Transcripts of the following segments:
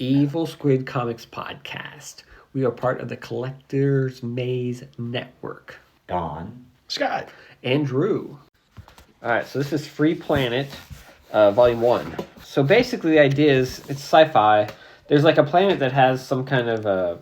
Evil Squid Comics Podcast. We are part of the Collector's Maze Network. Don. Scott. And Drew. Alright, so this is Free Planet, Volume 1. So basically the idea is, it's sci-fi. There's like a planet that has some kind of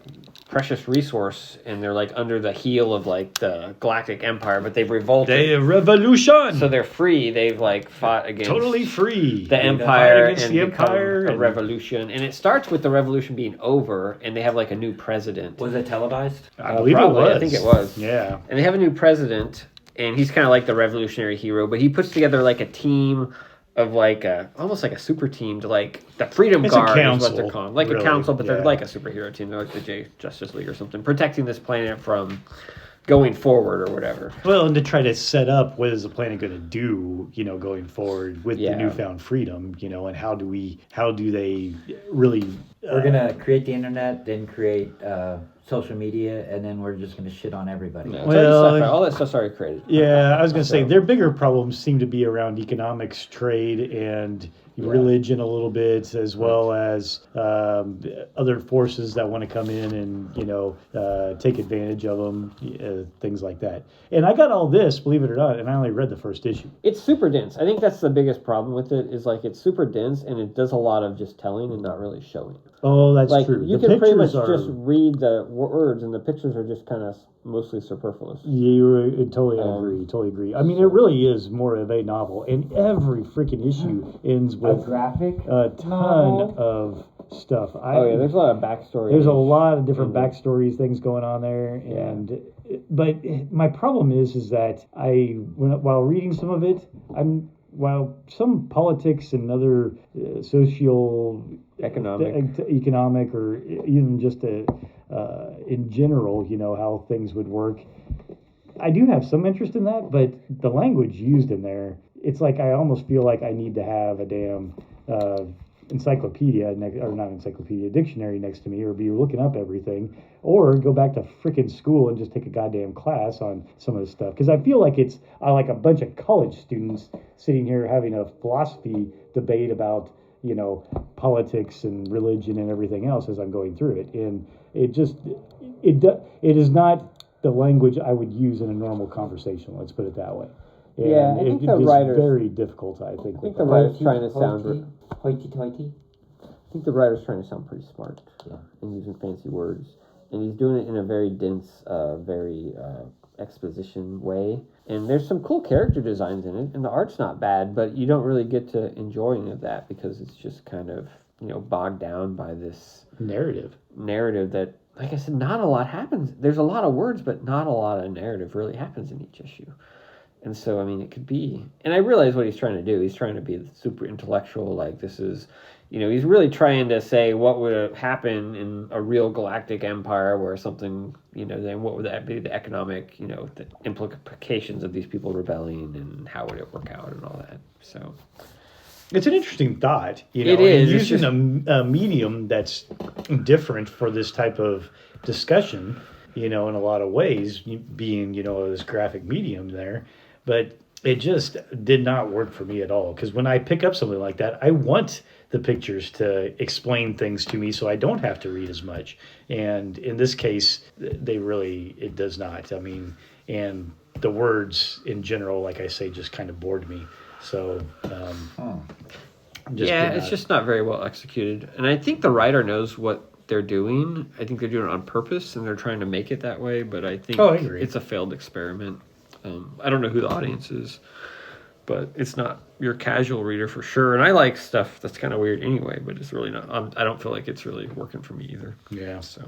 precious resource, and they're like under the heel of like the Galactic Empire, but they've revolted. They revolution. So they're free. They've like fought against totally free the Empire against and the Empire a revolution. And it starts with the revolution being over, and they have like a new president. Was it televised? I believe probably. it was. I think it was. Yeah. And they have a new president, and he's kind of like the revolutionary hero, but he puts together like a team of like almost like a super team to like the Freedom Guard is what they're called. Like really, a council, but they're like a superhero team. They're like the Justice League or something, protecting this planet from going forward or whatever. Well, and to try to set up what is the planet going to do, going forward with the newfound freedom, and how do they really... We're going to create the internet, then create social media, and then we're just going to shit on everybody. No, well, all that stuff's already created. Yeah, I was going to say, their bigger problems seem to be around economics, trade, and religion a little bit, as well as other forces that want to come in and, take advantage of them, things like that. And I got all this, believe it or not, and I only read the first issue. It's super dense. I think that's the biggest problem with it, is like it's super dense, and it does a lot of just telling and not really showing. Oh, that's true. You can pretty much just read the words, and the pictures are just kind of mostly superfluous. Yeah, totally agree. I mean, it really is more of a novel, and every freaking issue ends with a ton of stuff. There's a lot of backstory. There's a lot of different backstories, things going on there, but my problem is that while reading some of it, while some politics and other economic, or even just in general, how things would work, I do have some interest in that, but the language used in there, it's like I almost feel like I need to have a damn dictionary next to me, or be looking up everything, or go back to freaking school and just take a goddamn class on some of this stuff, because I feel like it's like a bunch of college students sitting here having a philosophy debate about politics and religion and everything else as I'm going through it, and it is not the language I would use in a normal conversation, let's put it that way. And I think the writer's very difficult, I think. I think the writer's trying to sound... Hoity-toity. I think the writer's trying to sound pretty smart and using fancy words. And he's doing it in a very dense, very exposition way. And there's some cool character designs in it, and the art's not bad, but you don't really get to enjoy any of that because it's just kind of, bogged down by this narrative that, like I said, not a lot happens. There's a lot of words, but not a lot of narrative really happens in each issue. And so, I mean, it could be... And I realize what he's trying to do. He's trying to be super intellectual, like this is... he's really trying to say what would happen in a real galactic empire where something, then what would that be, the economic, the implications of these people rebelling, and how would it work out and all that. So... It's an interesting thought, It is. Using a medium that's different for this type of discussion, in a lot of ways, being, this graphic medium there. But it just did not work for me at all. Because when I pick up something like that, I want the pictures to explain things to me so I don't have to read as much. And in this case, it does not. I mean, and the words in general, like I say, just kind of bored me. So, it's just not very well executed. And I think the writer knows what they're doing. I think they're doing it on purpose, and they're trying to make it that way. But I think it's a failed experiment. I don't know who the audience is, but it's not your casual reader for sure. And I like stuff that's kind of weird anyway, but it's really not. I don't feel like it's really working for me either. Yeah. So.